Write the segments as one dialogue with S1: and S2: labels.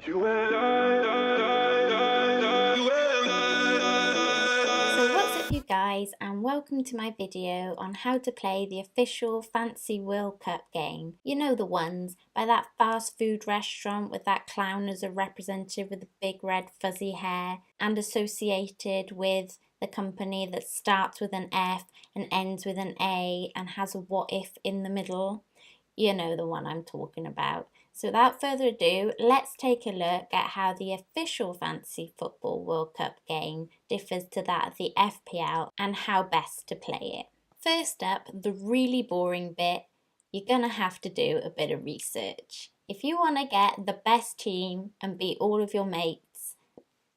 S1: So what's up you guys, and welcome to my video on how to play the official Fancy World Cup game. You know, the ones by that fast food restaurant with that clown as a representative with the big red fuzzy hair, and associated with the company that starts with an F and ends with an A and has a what if in the middle. You know the one I'm talking about. So without further ado, let's take a look at how the official Fantasy Football World Cup game differs to that of the FPL and how best to play it. First up, the really boring bit, you're going to have to do a bit of research. If you want to get the best team and beat all of your mates,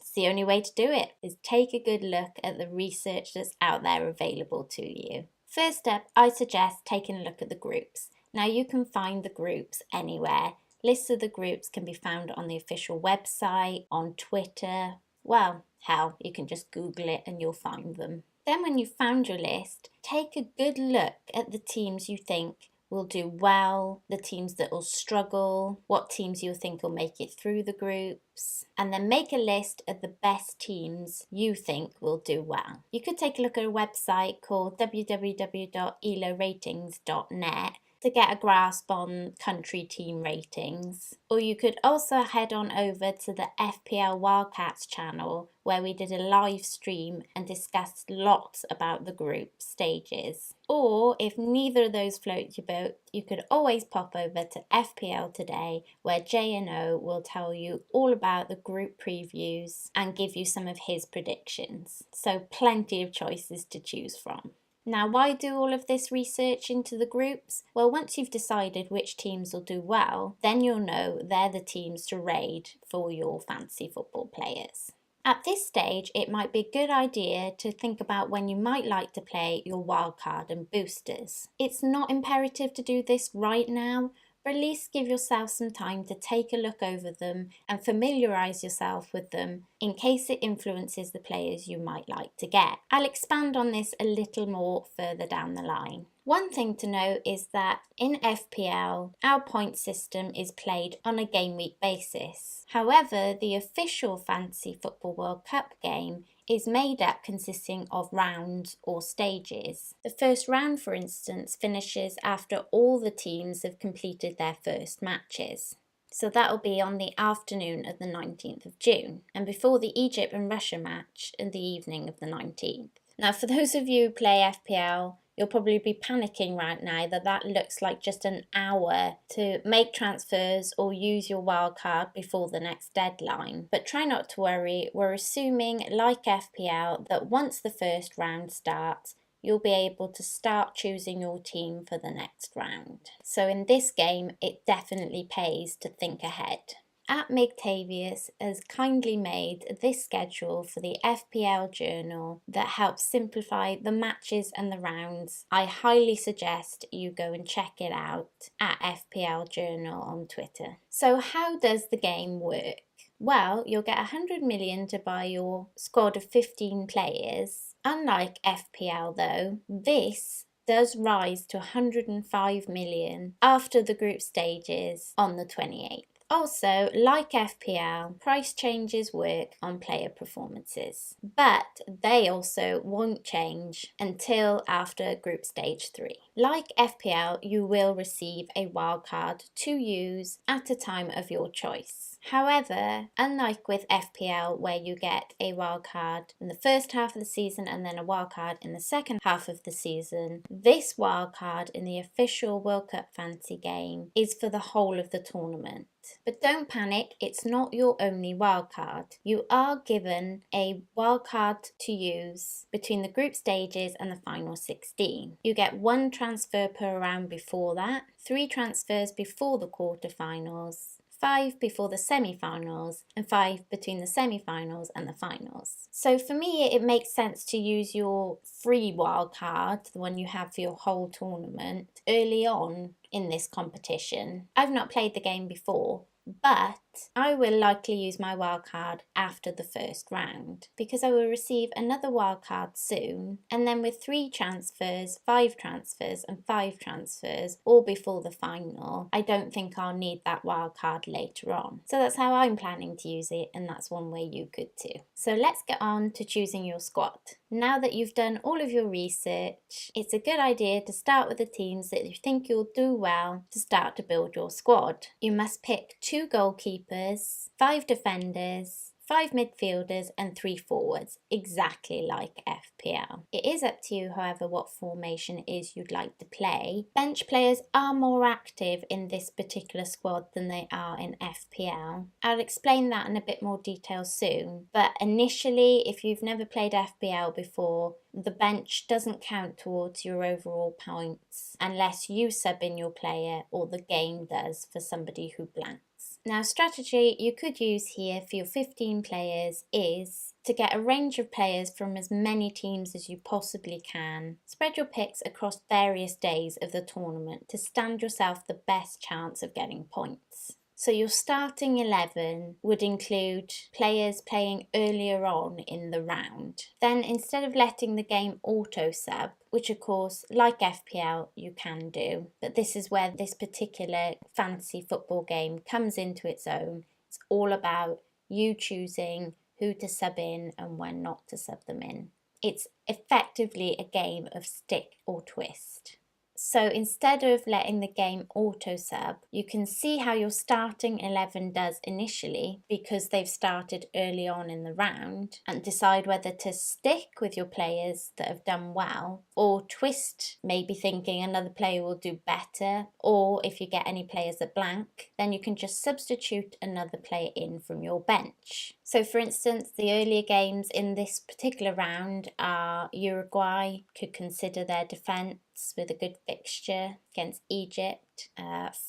S1: it's the only way to do it, is take a good look at the research that's out there available to you. First up, I suggest taking a look at the groups. Now you can find the groups anywhere. Lists of the groups can be found on the official website, on Twitter. Well, hell, you can just Google it and you'll find them. Then when you've found your list, take a good look at the teams you think will do well, the teams that will struggle, what teams you think will make it through the groups, and then make a list of the best teams you think will do well. You could take a look at a website called www.eloratings.net to get a grasp on country team ratings. Or you could also head on over to the FPLWildCats channel, where we did a live stream and discussed lots about the group stages. Or if neither of those float your boat, you could always pop over to FPL Today, where JNO will tell you all about the group previews and give you some of his predictions. So plenty of choices to choose from. Now, why do all of this research into the groups? Well, once you've decided which teams will do well, then you'll know they're the teams to raid for your fantasy football players. At this stage, it might be a good idea to think about when you might like to play your wildcard and boosters. It's not imperative to do this right now, but at least give yourself some time to take a look over them and familiarise yourself with them in case it influences the players you might like to get. I'll expand on this a little more further down the line. One thing to note is that in FPL, our point system is played on a game week basis. However, the official Fantasy Football World Cup game is made up consisting of rounds or stages. The first round, for instance, finishes after all the teams have completed their first matches. So that'll be on the afternoon of the 19th of June, and before the Egypt and Russia match in the evening of the 19th. Now, for those of you who play FPL, you'll probably be panicking right now that looks like just an hour to make transfers or use your wildcard before the next deadline. But try not to worry, we're assuming, like FPL, that once the first round starts, you'll be able to start choosing your team for the next round. So in this game, it definitely pays to think ahead. @MigTavius has kindly made this schedule for the FPL Journal that helps simplify the matches and the rounds. I highly suggest you go and check it out at FPL Journal on Twitter. So how does the game work? Well, you'll get 100 million to buy your squad of 15 players. Unlike FPL though, this does rise to 105 million after the group stages on the 28th. Also, like FPL, price changes work on player performances, but they also won't change until after group stage 3. Like FPL, you will receive a wildcard to use at a time of your choice. However, unlike with FPL, where you get a wildcard in the first half of the season and then a wildcard in the second half of the season, this wildcard in the official World Cup fantasy game is for the whole of the tournament. But don't panic, it's not your only wildcard. You are given a wildcard to use between the group stages and the final 16. You get 1 transfer per round before that, 3 transfers before the quarterfinals, 5 before the semi-finals, and 5 between the semi-finals and the finals. So for me, it makes sense to use your free wildcard, the one you have for your whole tournament, early on in this competition. I've not played the game before, but I will likely use my wildcard after the first round because I will receive another wildcard soon, and then with 3 transfers, 5 transfers and 5 transfers all before the final, I don't think I'll need that wildcard later on. So that's how I'm planning to use it, and that's one way you could too. So let's get on to choosing your squad. Now that you've done all of your research, it's a good idea to start with the teams that you think you'll do well to start to build your squad. You must pick 2 goalkeepers, 5 defenders, 5 midfielders and 3 forwards, exactly like FPL. It is up to you, however, what formation it is you'd like to play. Bench players are more active in this particular squad than they are in FPL. I'll explain that in a bit more detail soon, but initially, if you've never played FPL before, the bench doesn't count towards your overall points unless you sub in your player or the game does for somebody who blanks. Now, strategy you could use here for your 15 players is to get a range of players from as many teams as you possibly can. Spread your picks across various days of the tournament to stand yourself the best chance of getting points. So your starting 11 would include players playing earlier on in the round. Then instead of letting the game auto-sub, which of course, like FPL, you can do, but this is where this particular fantasy football game comes into its own. It's all about you choosing who to sub in and when not to sub them in. It's effectively a game of stick or twist. So instead of letting the game auto-sub, you can see how your starting 11 does initially because they've started early on in the round, and decide whether to stick with your players that have done well or twist, maybe thinking another player will do better, or if you get any players that blank, then you can just substitute another player in from your bench. So for instance, the earlier games in this particular round are Uruguay could consider their defence with a good fixture against Egypt,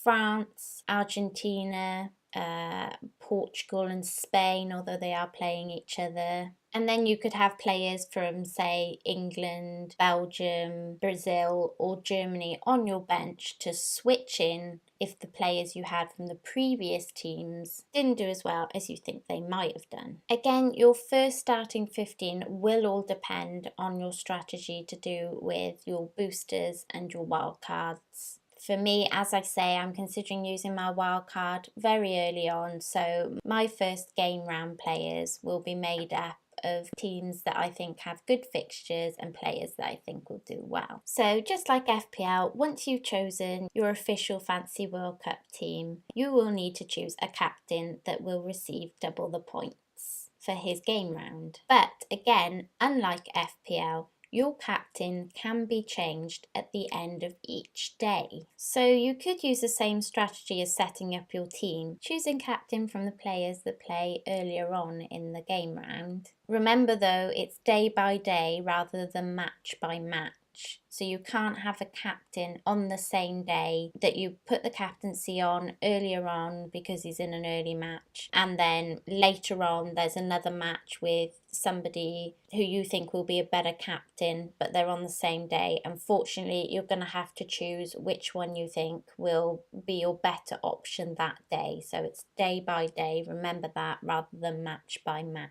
S1: France, Argentina, Portugal and Spain, although they are playing each other. And then you could have players from, say, England, Belgium, Brazil or Germany on your bench to switch in if the players you had from the previous teams didn't do as well as you think they might have done. Again, your first starting 15 will all depend on your strategy to do with your boosters and your wildcards. For me, as I say, I'm considering using my wildcard very early on, so my first game round players will be made up of teams that I think have good fixtures and players that I think will do well. So just like FPL, once you've chosen your official Fantasy World Cup team, you will need to choose a captain that will receive double the points for his game round. But again, unlike FPL, your captain can be changed at the end of each day. So you could use the same strategy as setting up your team, choosing captain from the players that play earlier on in the game round. Remember though, it's day by day rather than match by match. So you can't have a captain on the same day that you put the captaincy on earlier on because he's in an early match, and then later on there's another match with somebody who you think will be a better captain, but they're on the same day. Unfortunately, you're going to have to choose which one you think will be your better option that day. So it's day by day, remember that, rather than match by match.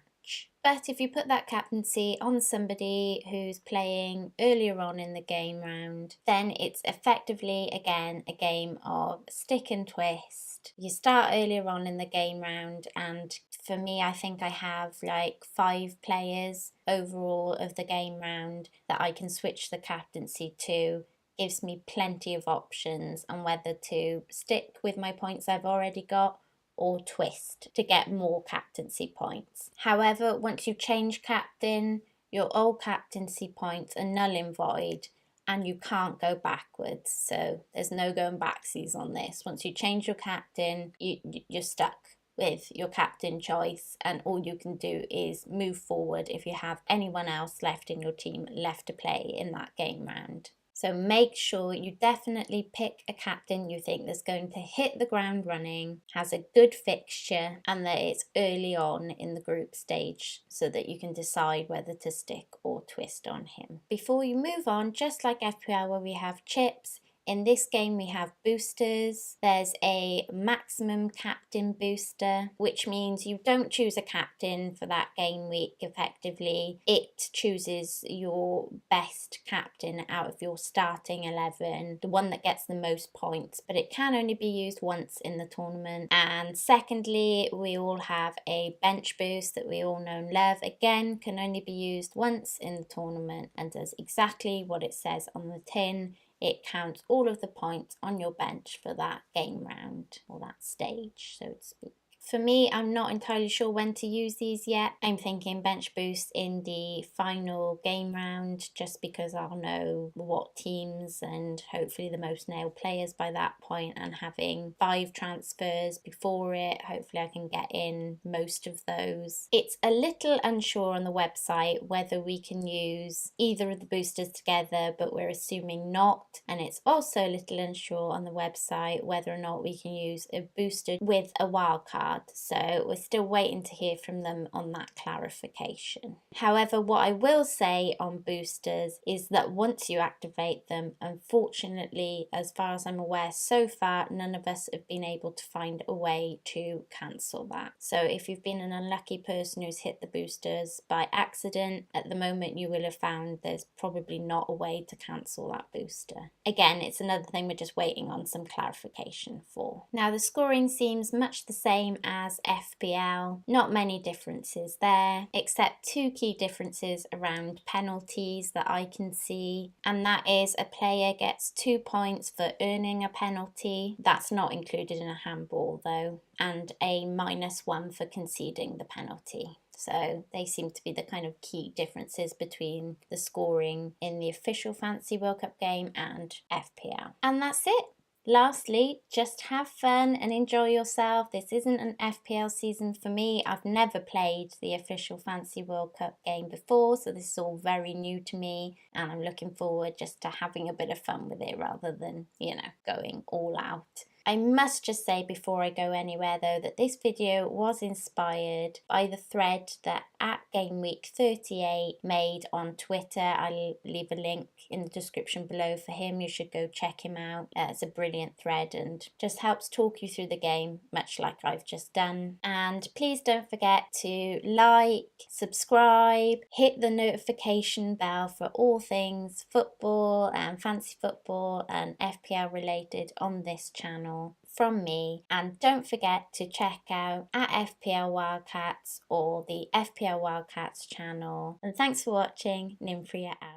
S1: But if you put that captaincy on somebody who's playing earlier on in the game round, then it's effectively, again, a game of stick and twist. You start earlier on in the game round, and for me, I think I have like 5 players overall of the game round that I can switch the captaincy to. Gives me plenty of options on whether to stick with my points I've already got or twist to get more captaincy points. However, once you change captain, your old captaincy points are null and void and you can't go backwards. So there's no going backsies on this. Once you change your captain, you're stuck with your captain choice, and all you can do is move forward if you have anyone else left in your team left to play in that game round. So make sure you definitely pick a captain you think that's going to hit the ground running, has a good fixture, and that it's early on in the group stage so that you can decide whether to stick or twist on him. Before you move on, just like FPL where we have chips, In this game we have boosters. There's a maximum captain booster, which means you don't choose a captain for that game week effectively. It chooses your best captain out of your starting 11, the one that gets the most points, but it can only be used once in the tournament. And secondly, we all have a bench boost that we all know and love. Again, can only be used once in the tournament and does exactly what it says on the tin. It counts all of the points on your bench for that game round, or that stage, so to speak. For me, I'm not entirely sure when to use these yet. I'm thinking bench boost in the final game round, just because I'll know what teams and hopefully the most nailed players by that point, and having 5 transfers before it, hopefully I can get in most of those. It's a little unsure on the website whether we can use either of the boosters together, but we're assuming not. And it's also a little unsure on the website whether or not we can use a booster with a wildcard. So we're still waiting to hear from them on that clarification. However, what I will say on boosters is that once you activate them, unfortunately, as far as I'm aware so far, none of us have been able to find a way to cancel that. So if you've been an unlucky person who's hit the boosters by accident, at the moment you will have found there's probably not a way to cancel that booster. Again, it's another thing we're just waiting on some clarification for. Now the scoring seems much the same as FPL. Not many differences there, except 2 key differences around penalties that I can see, and that is a player gets 2 points for earning a penalty. That's not included in a handball though, and a -1 for conceding the penalty. So they seem to be the kind of key differences between the scoring in the official Fantasy World Cup game and FPL. And that's it. Lastly, just have fun and enjoy yourself. This isn't an FPL season for me. I've never played the official Fantasy World Cup game before, so this is all very new to me, and I'm looking forward just to having a bit of fun with it rather than, going all out. I must just say before I go anywhere though that this video was inspired by the thread that @GameWeek38 made on Twitter. I'll leave a link in the description below for him. You should go check him out. It's a brilliant thread and just helps talk you through the game, much like I've just done. And please don't forget to like, subscribe, hit the notification bell for all things football and fantasy football and FPL related on this channel from me. And don't forget to check out @FPLWildCats or the FPL Wildcats channel. And thanks for watching. Nymfria out.